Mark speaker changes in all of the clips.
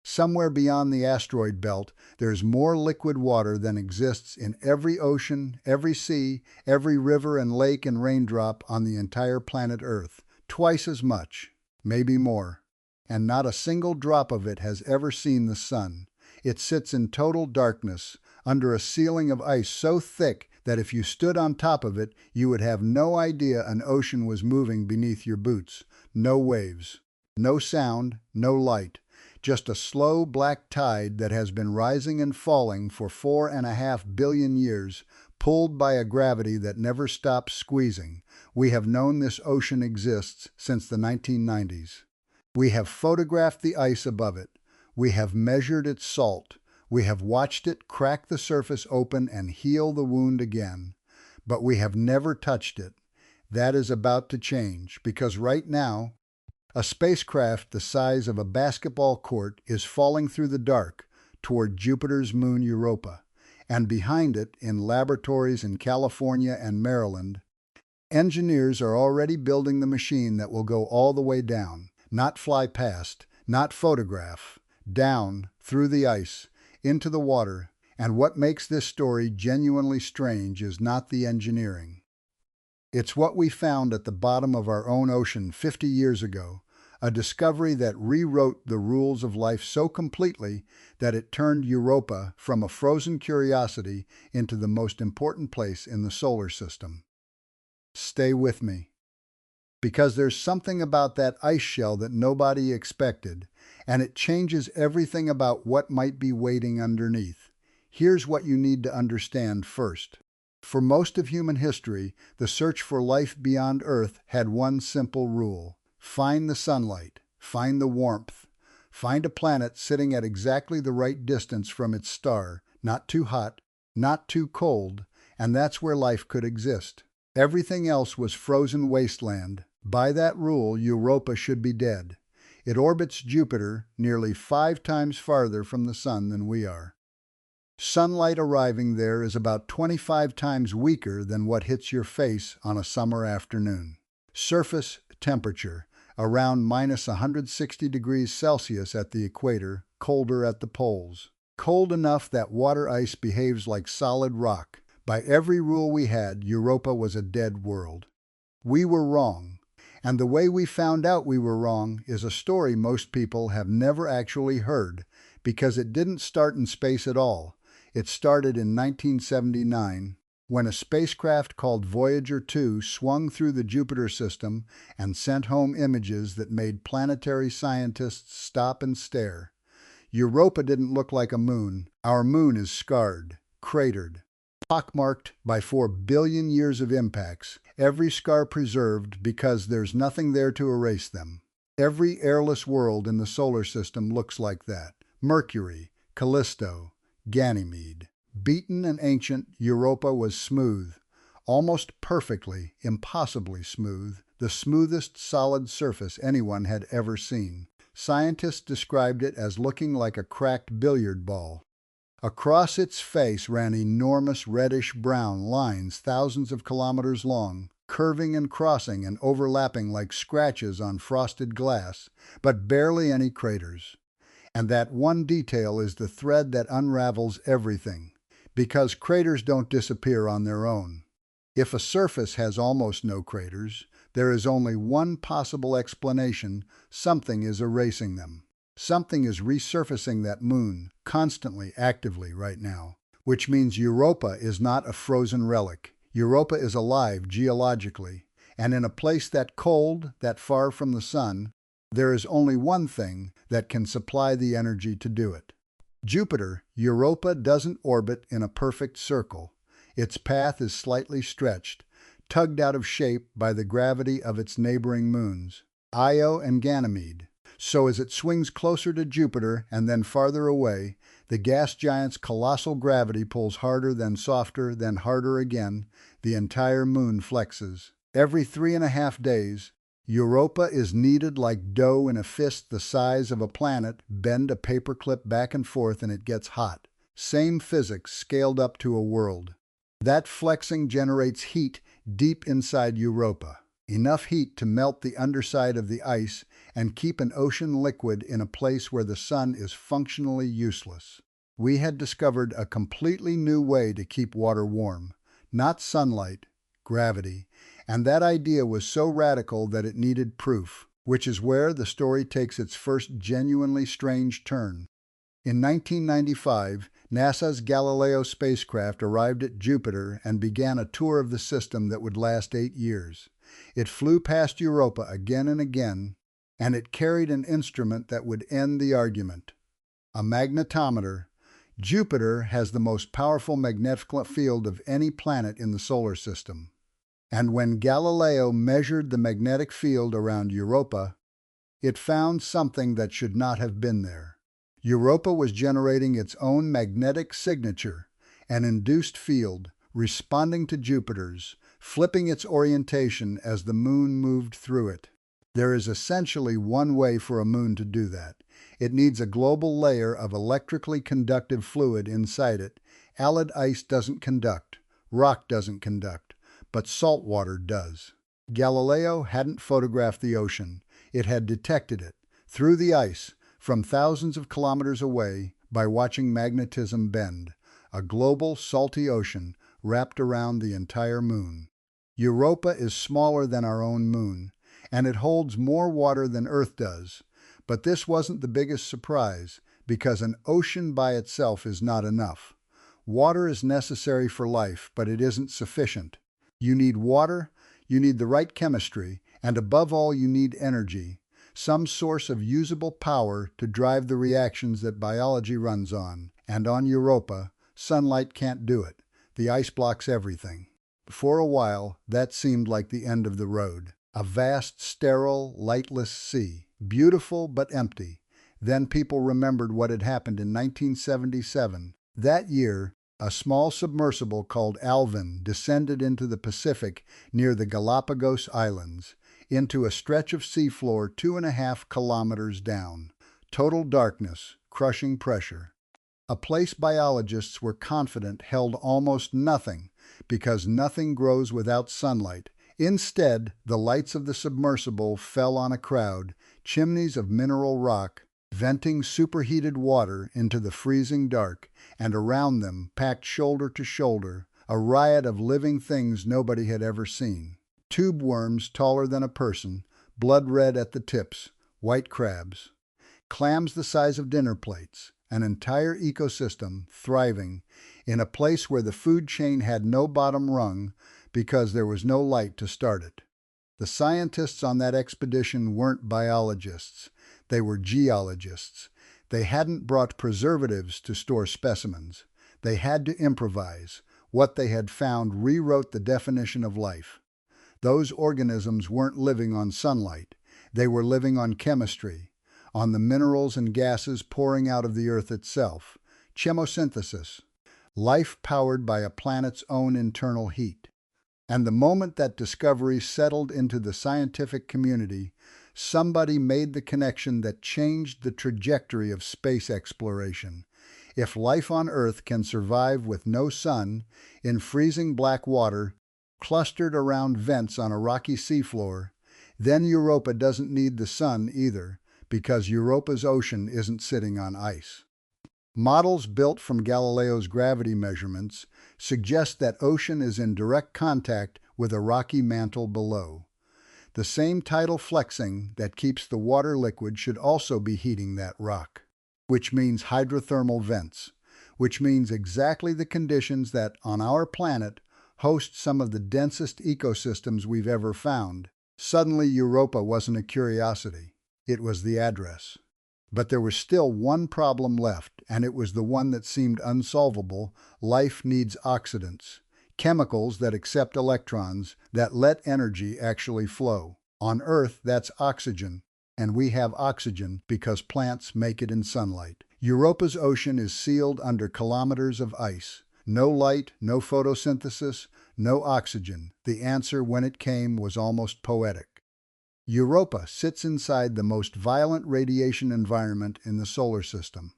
Speaker 1: Somewhere beyond the asteroid belt, there's more liquid water than exists in every ocean, every sea, every river and lake and raindrop on the entire planet Earth. Twice as much, maybe more. And not a single drop of it has ever seen the sun. It sits in total darkness, under a ceiling of ice so thick that if you stood on top of it, you would have no idea an ocean was moving beneath your boots. No waves, no sound, no light. Just a slow black tide that has been rising and falling for 4.5 billion years, pulled by a gravity that never stops squeezing. We have known this ocean exists since the 1990s. We have photographed the ice above it. We have measured its salt. We have watched it crack the surface open and heal the wound again. But we have never touched it. That is about to change, because right now, a spacecraft the size of a basketball court is falling through the dark toward Jupiter's moon Europa, and behind it, in laboratories in California and Maryland, engineers are already building the machine that will go all the way down, not fly past, not photograph, down, through the ice, into the water. And what makes this story genuinely strange is not the engineering. It's what we found at the bottom of our own ocean 50 years ago, a discovery that rewrote the rules of life so completely that it turned Europa from a frozen curiosity into the most important place in the solar system. Stay with me, because there's something about that ice shell that nobody expected, and it changes everything about what might be waiting underneath. Here's what you need to understand first. For most of human history, the search for life beyond Earth had one simple rule: find the sunlight, find the warmth, find a planet sitting at exactly the right distance from its star, not too hot, not too cold, and that's where life could exist. Everything else was frozen wasteland. By that rule, Europa should be dead. It orbits Jupiter nearly 5 times farther from the sun than we are. Sunlight arriving there is about 25 times weaker than what hits your face on a summer afternoon. Surface temperature, around minus 160 degrees Celsius at the equator, colder at the poles. Cold enough that water ice behaves like solid rock. By every rule we had, Europa was a dead world. We were wrong. And the way we found out we were wrong is a story most people have never actually heard, because it didn't start in space at all. It started in 1979, when a spacecraft called Voyager 2 swung through the Jupiter system and sent home images that made planetary scientists stop and stare. Europa didn't look like a moon. Our moon is scarred, cratered, pockmarked by 4 billion years of impacts, every scar preserved because there's nothing there to erase them. Every airless world in the solar system looks like that. Mercury, Callisto, Ganymede. Beaten and ancient, Europa was smooth, almost perfectly, impossibly smooth, the smoothest solid surface anyone had ever seen. Scientists described it as looking like a cracked billiard ball. Across its face ran enormous reddish-brown lines thousands of kilometers long, curving and crossing and overlapping like scratches on frosted glass, but barely any craters. And that one detail is the thread that unravels everything, because craters don't disappear on their own. If a surface has almost no craters, there is only one possible explanation: something is erasing them. Something is resurfacing that moon, constantly, actively, right now. Which means Europa is not a frozen relic. Europa is alive geologically, and in a place that cold, that far from the sun, there is only one thing that can supply the energy to do it. Jupiter. Europa doesn't orbit in a perfect circle. Its path is slightly stretched, tugged out of shape by the gravity of its neighboring moons, Io and Ganymede. So as it swings closer to Jupiter and then farther away, the gas giant's colossal gravity pulls harder, then softer, then harder again. The entire moon flexes. Every 3.5 days, Europa is kneaded like dough in a fist the size of a planet. Bend a paperclip back and forth and it gets hot. Same physics scaled up to a world. That flexing generates heat deep inside Europa. Enough heat to melt the underside of the ice and keep an ocean liquid in a place where the sun is functionally useless. We had discovered a completely new way to keep water warm, not sunlight, gravity, and that idea was so radical that it needed proof, which is where the story takes its first genuinely strange turn. In 1995, NASA's Galileo spacecraft arrived at Jupiter and began a tour of the system that would last 8 years. It flew past Europa again and again, and it carried an instrument that would end the argument: a magnetometer. Jupiter has the most powerful magnetic field of any planet in the solar system. And when Galileo measured the magnetic field around Europa, it found something that should not have been there. Europa was generating its own magnetic signature, an induced field, responding to Jupiter's, flipping its orientation as the moon moved through it. There is essentially one way for a moon to do that. It needs a global layer of electrically conductive fluid inside it. Alid ice doesn't conduct, rock doesn't conduct, but salt water does. Galileo hadn't photographed the ocean. It had detected it, through the ice, from thousands of kilometers away, by watching magnetism bend, a global salty ocean wrapped around the entire moon. Europa is smaller than our own moon, and it holds more water than Earth does. But this wasn't the biggest surprise, because an ocean by itself is not enough. Water is necessary for life, but it isn't sufficient. You need water, you need the right chemistry, and above all you need energy, some source of usable power to drive the reactions that biology runs on. And on Europa, sunlight can't do it. The ice blocks everything. For a while, that seemed like the end of the road. A vast, sterile, lightless sea, beautiful but empty. Then people remembered what had happened in 1977. That year, a small submersible called Alvin descended into the Pacific near the Galapagos Islands, into a stretch of seafloor 2.5 kilometers down. Total darkness, crushing pressure. A place biologists were confident held almost nothing, because nothing grows without sunlight. Instead, the lights of the submersible fell on a crowd, chimneys of mineral rock, venting superheated water into the freezing dark, and around them, packed shoulder to shoulder, a riot of living things nobody had ever seen. Tube worms taller than a person, blood red at the tips, white crabs. Clams the size of dinner plates, an entire ecosystem thriving in a place where the food chain had no bottom rung because there was no light to start it. The scientists on that expedition weren't biologists. They were geologists. They hadn't brought preservatives to store specimens. They had to improvise. What they had found rewrote the definition of life. Those organisms weren't living on sunlight. They were living on chemistry, on the minerals and gases pouring out of the Earth itself. Chemosynthesis. Life powered by a planet's own internal heat. And the moment that discovery settled into the scientific community, somebody made the connection that changed the trajectory of space exploration. If life on Earth can survive with no sun, in freezing black water, clustered around vents on a rocky seafloor, then Europa doesn't need the sun either, because Europa's ocean isn't sitting on ice. Models built from Galileo's gravity measurements suggest that ocean is in direct contact with a rocky mantle below. The same tidal flexing that keeps the water liquid should also be heating that rock, which means hydrothermal vents, which means exactly the conditions that, on our planet, host some of the densest ecosystems we've ever found. Suddenly, Europa wasn't a curiosity. It was the address. But there was still one problem left, and it was the one that seemed unsolvable. Life needs oxidants, chemicals that accept electrons, that let energy actually flow. On Earth, that's oxygen, and we have oxygen because plants make it in sunlight. Europa's ocean is sealed under kilometers of ice. No light, no photosynthesis, no oxygen. The answer, when it came, was almost poetic. Europa sits inside the most violent radiation environment in the solar system.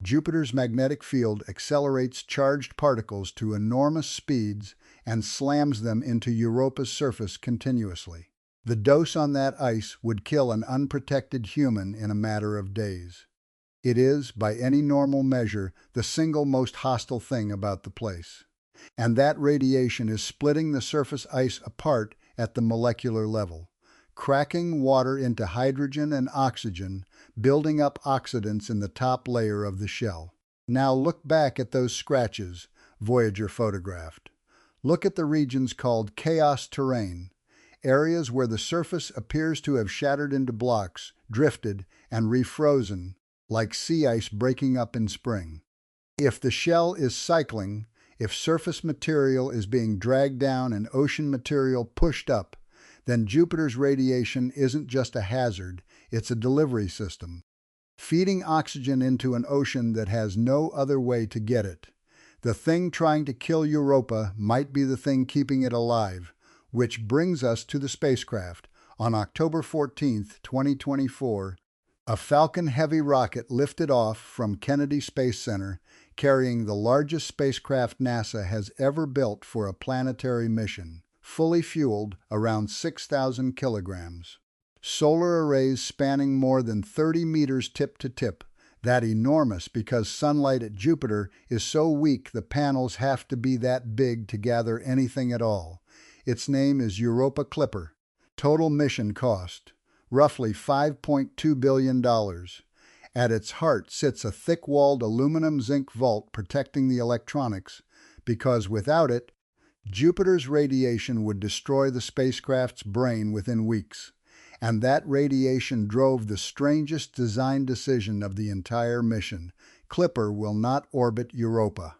Speaker 1: Jupiter's magnetic field accelerates charged particles to enormous speeds and slams them into Europa's surface continuously. The dose on that ice would kill an unprotected human in a matter of days. It is, by any normal measure, the single most hostile thing about the place. And that radiation is splitting the surface ice apart at the molecular level, cracking water into hydrogen and oxygen, building up oxidants in the top layer of the shell. Now look back at those scratches Voyager photographed. Look at the regions called chaos terrain, areas where the surface appears to have shattered into blocks, drifted, and refrozen, like sea ice breaking up in spring. If the shell is cycling, if surface material is being dragged down and ocean material pushed up, then Jupiter's radiation isn't just a hazard, it's a delivery system, feeding oxygen into an ocean that has no other way to get it. The thing trying to kill Europa might be the thing keeping it alive, which brings us to the spacecraft. On October 14, 2024, a Falcon Heavy rocket lifted off from Kennedy Space Center, carrying the largest spacecraft NASA has ever built for a planetary mission, fully fueled, around 6,000 kilograms. Solar arrays spanning more than 30 meters tip to tip, that enormous because sunlight at Jupiter is so weak the panels have to be that big to gather anything at all. Its name is Europa Clipper. Total mission cost, roughly $5.2 billion. At its heart sits a thick-walled aluminum zinc vault protecting the electronics, because without it, Jupiter's radiation would destroy the spacecraft's brain within weeks. And that radiation drove the strangest design decision of the entire mission. Clipper will not orbit Europa.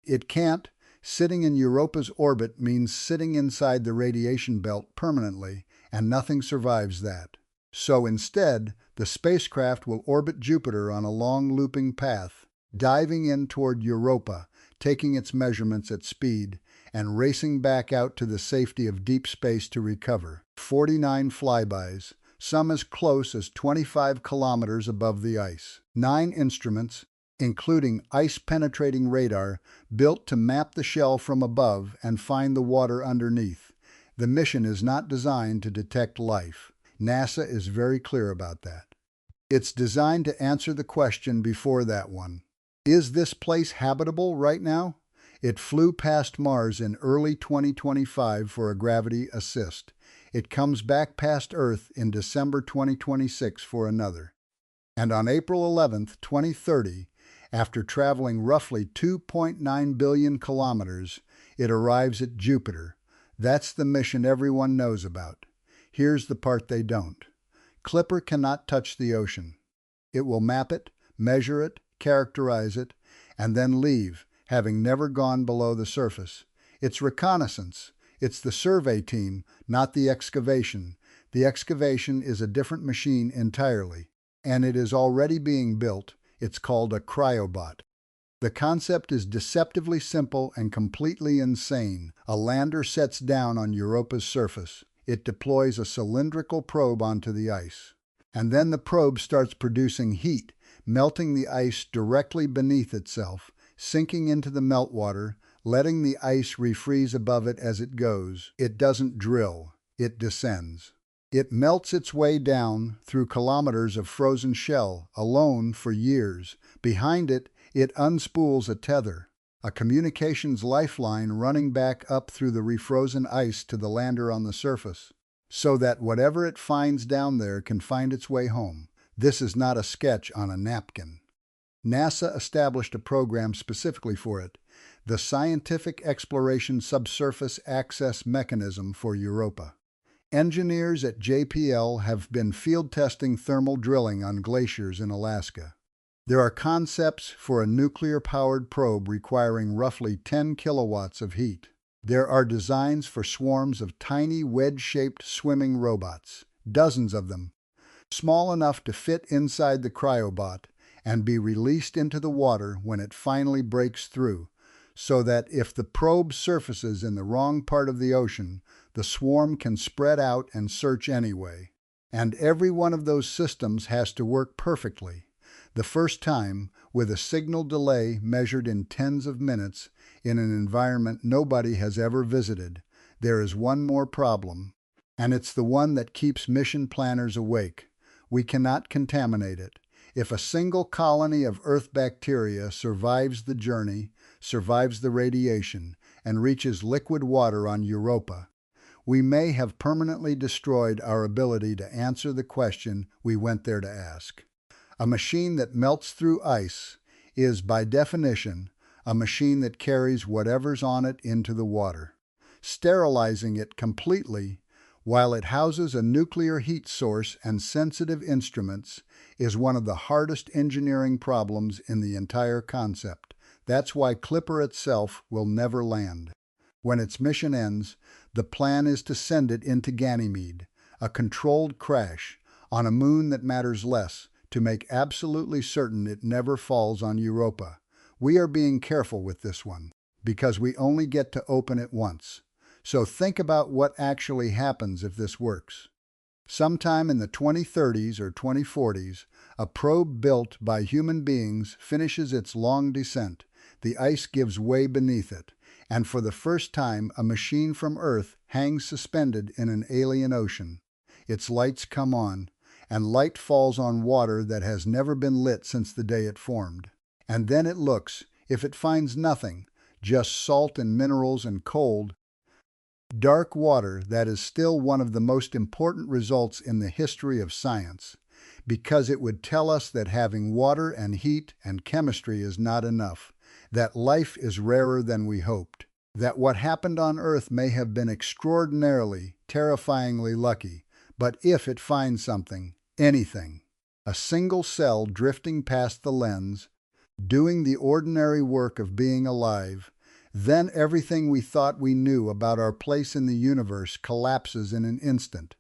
Speaker 1: It can't. Sitting in Europa's orbit means sitting inside the radiation belt permanently, and nothing survives that. So instead, the spacecraft will orbit Jupiter on a long looping path, diving in toward Europa, taking its measurements at speed, and racing back out to the safety of deep space to recover. 49 flybys, some as close as 25 kilometers above the ice. 9 instruments, including ice-penetrating radar, built to map the shell from above and find the water underneath. The mission is not designed to detect life. NASA is very clear about that. It's designed to answer the question before that one. Is this place habitable right now? It flew past Mars in early 2025 for a gravity assist. It comes back past Earth in December 2026 for another. And on April 11, 2030, after traveling roughly 2.9 billion kilometers, it arrives at Jupiter. That's the mission everyone knows about. Here's the part they don't. Clipper cannot touch the ocean. It will map it, measure it, characterize it, and then leave, having never gone below the surface. It's reconnaissance. It's the survey team, not the excavation. The excavation is a different machine entirely, and it is already being built. It's called a cryobot. The concept is deceptively simple and completely insane. A lander sets down on Europa's surface. It deploys a cylindrical probe onto the ice. And then the probe starts producing heat, melting the ice directly beneath itself, sinking into the meltwater, letting the ice refreeze above it as it goes. It doesn't drill. It descends. It melts its way down through kilometers of frozen shell, alone for years. Behind it, it unspools a tether, a communications lifeline running back up through the refrozen ice to the lander on the surface, so that whatever it finds down there can find its way home. This is not a sketch on a napkin. NASA established a program specifically for it, the Scientific Exploration Subsurface Access Mechanism for Europa. Engineers at JPL have been field testing thermal drilling on glaciers in Alaska. There are concepts for a nuclear-powered probe requiring roughly 10 kilowatts of heat. There are designs for swarms of tiny wedge-shaped swimming robots, dozens of them, small enough to fit inside the cryobot and be released into the water when it finally breaks through, so that if the probe surfaces in the wrong part of the ocean, the swarm can spread out and search anyway. And every one of those systems has to work perfectly. The first time, with a signal delay measured in tens of minutes in an environment nobody has ever visited. There is one more problem. And it's the one that keeps mission planners awake. We cannot contaminate it. If a single colony of Earth bacteria survives the journey, survives the radiation, and reaches liquid water on Europa, we may have permanently destroyed our ability to answer the question we went there to ask. A machine that melts through ice is, by definition, a machine that carries whatever's on it into the water, sterilizing it completely while it houses a nuclear heat source and sensitive instruments is one of the hardest engineering problems in the entire concept. That's why Clipper itself will never land. When its mission ends, the plan is to send it into Ganymede, a controlled crash, on a moon that matters less, to make absolutely certain it never falls on Europa. We are being careful with this one, because we only get to open it once. So think about what actually happens if this works. Sometime in the 2030s or 2040s, a probe built by human beings finishes its long descent. The ice gives way beneath it, and for the first time a machine from Earth hangs suspended in an alien ocean. Its lights come on, and light falls on water that has never been lit since the day it formed. And then it looks, if it finds nothing, just salt and minerals and cold, dark water, that is still one of the most important results in the history of science, because it would tell us that having water and heat and chemistry is not enough, that life is rarer than we hoped, that what happened on Earth may have been extraordinarily, terrifyingly lucky, but if it finds something, anything, a single cell drifting past the lens, doing the ordinary work of being alive, then everything we thought we knew about our place in the universe collapses in an instant,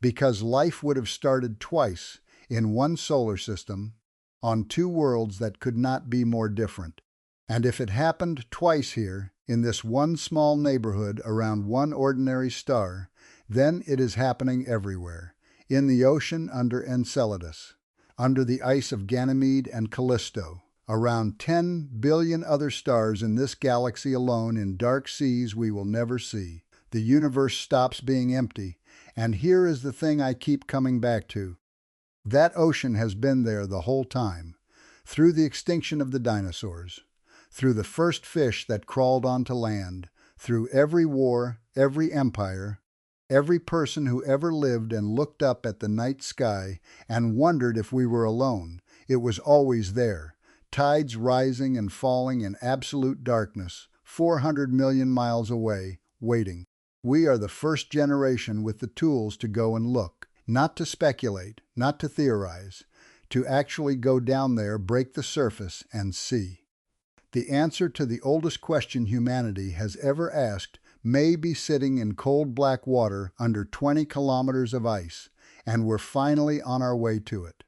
Speaker 1: because life would have started twice in one solar system on two worlds that could not be more different. And if it happened twice here, in this one small neighborhood around one ordinary star, then it is happening everywhere, in the ocean under Enceladus, under the ice of Ganymede and Callisto, around 10 billion other stars in this galaxy alone in dark seas we will never see. The universe stops being empty, and here is the thing I keep coming back to. That ocean has been there the whole time, through the extinction of the dinosaurs, through the first fish that crawled onto land, through every war, every empire, every person who ever lived and looked up at the night sky and wondered if we were alone. It was always there. Tides rising and falling in absolute darkness, 400 million miles away, waiting. We are the first generation with the tools to go and look, not to speculate, not to theorize, to actually go down there, break the surface, and see. The answer to the oldest question humanity has ever asked may be sitting in cold black water under 20 kilometers of ice, and we're finally on our way to it.